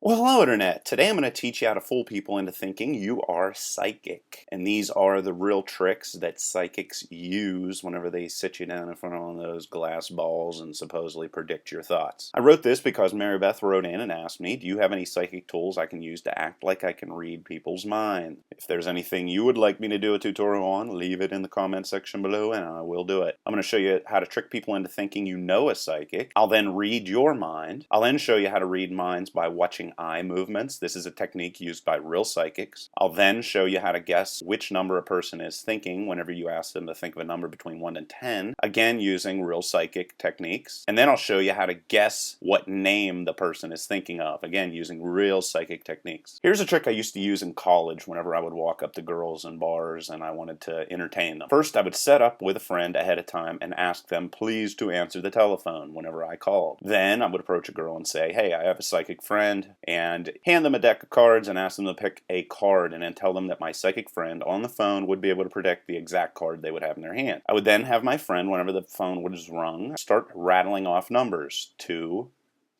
Well, hello, Internet. Today I'm going to teach you how to fool people into thinking you are psychic. And these are the real tricks that psychics use whenever they sit you down in front of one of those glass balls and supposedly predict your thoughts. I wrote this because Mary Beth wrote in and asked me, do you have any psychic tools I can use to act like I can read people's mind? If there's anything you would like me to do a tutorial on, leave it in the comment section below and I will do it. I'm going to show you how to trick people into thinking you know a psychic. I'll then read your mind. I'll then show you how to read minds by watching eye movements. This is a technique used by real psychics. I'll then show you how to guess which number a person is thinking whenever you ask them to think of a number between 1 and 10, again using real psychic techniques. And then I'll show you how to guess what name the person is thinking of, again using real psychic techniques. Here's a trick I used to use in college whenever I would walk up to girls in bars and I wanted to entertain them. First, I would set up with a friend ahead of time and ask them please to answer the telephone whenever I called. Then I would approach a girl and say, hey, I have a psychic friend, and hand them a deck of cards and ask them to pick a card and then tell them that my psychic friend on the phone would be able to predict the exact card they would have in their hand. I would then have my friend, whenever the phone was rung, start rattling off numbers 2,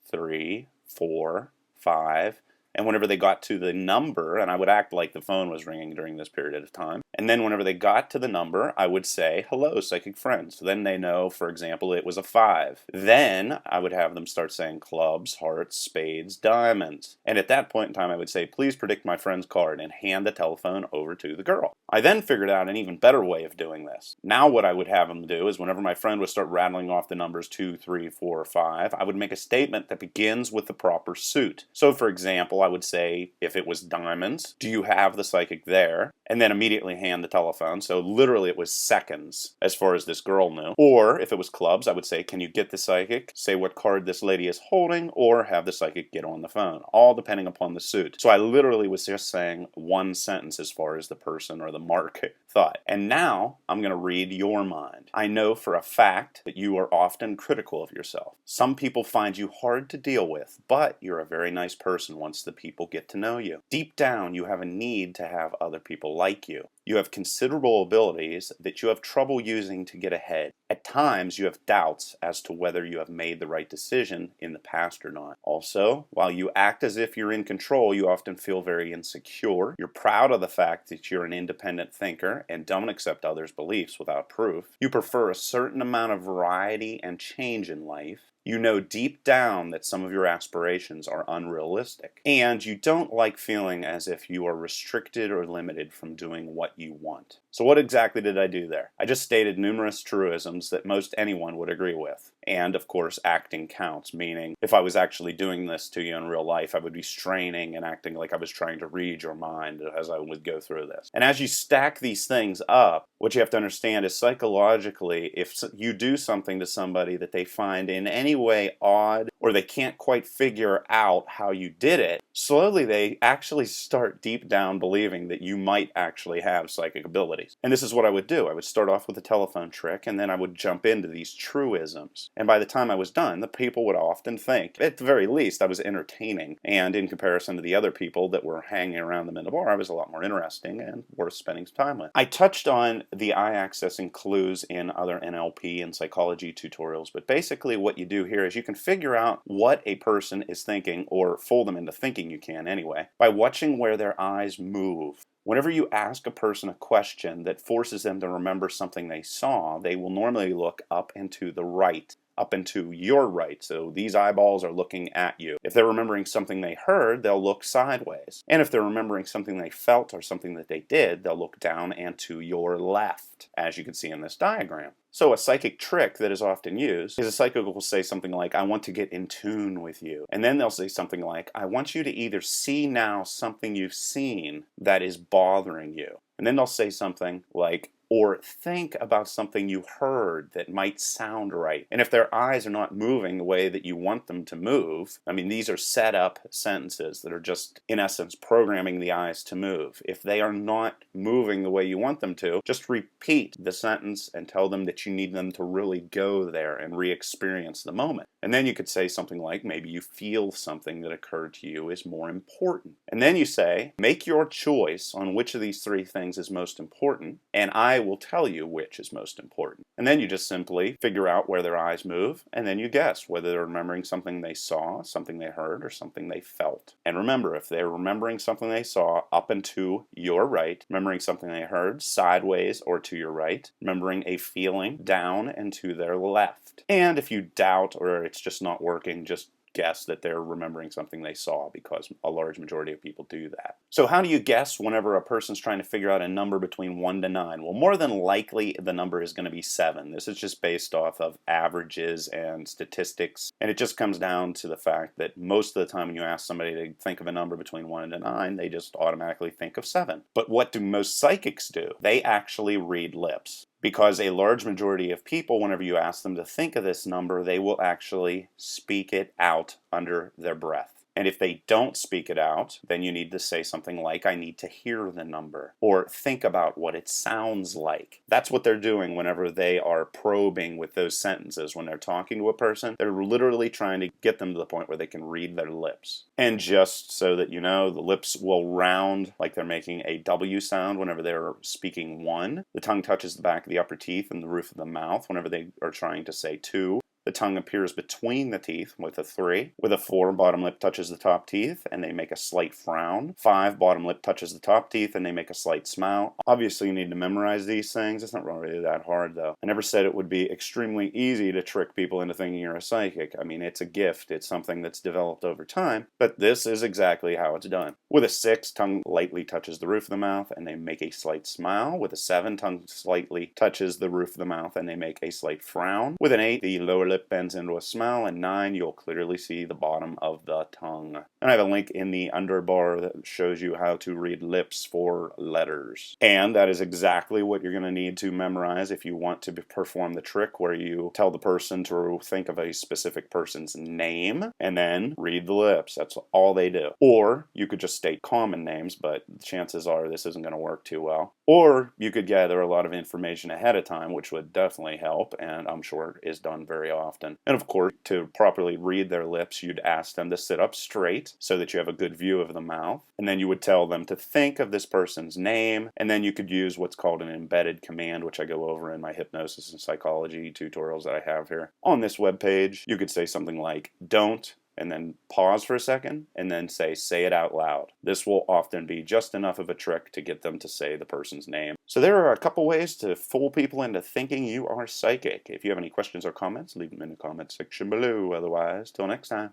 3, 4, 5, and whenever they got to the number, and I would act like the phone was ringing during this period of time, and then whenever they got to the number, I would say, hello, psychic friend. So then they know, for example, it was a 5. Then I would have them start saying clubs, hearts, spades, diamonds. And at that point in time, I would say, please predict my friend's card, and hand the telephone over to the girl. I then figured out an even better way of doing this. Now what I would have them do is whenever my friend would start rattling off the numbers 2, 3, 4, 5, I would make a statement that begins with the proper suit. So for example, I would say, if it was diamonds, do you have the psychic there? And then immediately hand the telephone. So literally it was seconds as far as this girl knew. Or if it was clubs, I would say, can you get the psychic? Say what card this lady is holding, or have the psychic get on the phone. All depending upon the suit. So I literally was just saying one sentence as far as the person or the mark thought. And now I'm going to read your mind. I know for a fact that you are often critical of yourself. Some people find you hard to deal with, but you're a very nice person once the people get to know you. Deep down, you have a need to have other people like you. You have considerable abilities that you have trouble using to get ahead. At times, you have doubts as to whether you have made the right decision in the past or not. Also, while you act as if you're in control, you often feel very insecure. You're proud of the fact that you're an independent thinker and don't accept others' beliefs without proof. You prefer a certain amount of variety and change in life. You know deep down that some of your aspirations are unrealistic, and you don't like feeling as if you are restricted or limited from doing what you want. So what exactly did I do there? I just stated numerous truisms that most anyone would agree with. And of course, acting counts, meaning if I was actually doing this to you in real life, I would be straining and acting like I was trying to read your mind as I would go through this. And as you stack these things up, what you have to understand is psychologically, if you do something to somebody that they find in any way odd, or they can't quite figure out how you did it, slowly they actually start deep down believing that you might actually have psychic abilities. And this is what I would do. I would start off with a telephone trick, and then I would jump into these truisms. And by the time I was done, the people would often think, at the very least, I was entertaining. And in comparison to the other people that were hanging around them in the bar, I was a lot more interesting and worth spending some time with. I touched on the eye accessing clues in other NLP and psychology tutorials, but basically what you do here is you can figure out what a person is thinking, or fool them into thinking you can anyway, by watching where their eyes move. Whenever you ask a person a question that forces them to remember something they saw, they will normally look up and to the right, up and to your right. So these eyeballs are looking at you. If they're remembering something they heard, they'll look sideways. And if they're remembering something they felt or something that they did, they'll look down and to your left, as you can see in this diagram. So a psychic trick that is often used is a psychic will say something like, I want to get in tune with you. And then they'll say something like, I want you to either see now something you've seen that is bothering you. And then they'll say something like, or think about something you heard that might sound right. And if their eyes are not moving the way that you want them to move, I mean, these are set up sentences that are just, in essence, programming the eyes to move. If they are not moving the way you want them to, just repeat the sentence and tell them that you need them to really go there and re-experience the moment. And then you could say something like, maybe you feel something that occurred to you is more important. And then you say, make your choice on which of these three things is most important, and I will tell you which is most important. And then you just simply figure out where their eyes move, and then you guess whether they're remembering something they saw, something they heard, or something they felt. And remember, if they're remembering something they saw up and to your right, remembering something they heard sideways or to your right, remembering a feeling down and to their left. And if you doubt or it's just not working, just guess that they're remembering something they saw, because a large majority of people do that. So how do you guess whenever a person's trying to figure out a number between 1 to 9? Well, more than likely the number is going to be 7. This is just based off of averages and statistics, and it just comes down to the fact that most of the time when you ask somebody to think of a number between 1 and 9, they just automatically think of 7. But what do most psychics do? They actually read lips. Because a large majority of people, whenever you ask them to think of this number, they will actually speak it out under their breath. And if they don't speak it out, then you need to say something like, I need to hear the number, or think about what it sounds like. That's what they're doing whenever they are probing with those sentences. When they're talking to a person, they're literally trying to get them to the point where they can read their lips. And just so that you know, the lips will round like they're making a W sound whenever they're speaking 1. The tongue touches the back of the upper teeth and the roof of the mouth whenever they are trying to say 2. The tongue appears between the teeth with a 3. With a 4, bottom lip touches the top teeth and they make a slight frown. 5, bottom lip touches the top teeth and they make a slight smile. Obviously you need to memorize these things. It's not really that hard though. I never said it would be extremely easy to trick people into thinking you're a psychic. I mean, it's a gift. It's something that's developed over time, but this is exactly how it's done. With a 6, tongue lightly touches the roof of the mouth and they make a slight smile. With a 7, tongue slightly touches the roof of the mouth and they make a slight frown. With an 8, the lower lip bends into a smile, and 9, you'll clearly see the bottom of the tongue. And I have a link in the underbar that shows you how to read lips for letters. And that is exactly what you're going to need to memorize if you want to perform the trick where you tell the person to think of a specific person's name and then read the lips. That's all they do. Or you could just state common names, but chances are this isn't going to work too well. Or you could gather a lot of information ahead of time, which would definitely help, and I'm sure is done very often. And of course, to properly read their lips, you'd ask them to sit up straight so that you have a good view of the mouth. And then you would tell them to think of this person's name, and then you could use what's called an embedded command, which I go over in my hypnosis and psychology tutorials that I have here. On this webpage, you could say something like, don't, and then pause for a second, and then say it out loud. This will often be just enough of a trick to get them to say the person's name. So there are a couple ways to fool people into thinking you are psychic. If you have any questions or comments, leave them in the comment section below. Otherwise, till next time.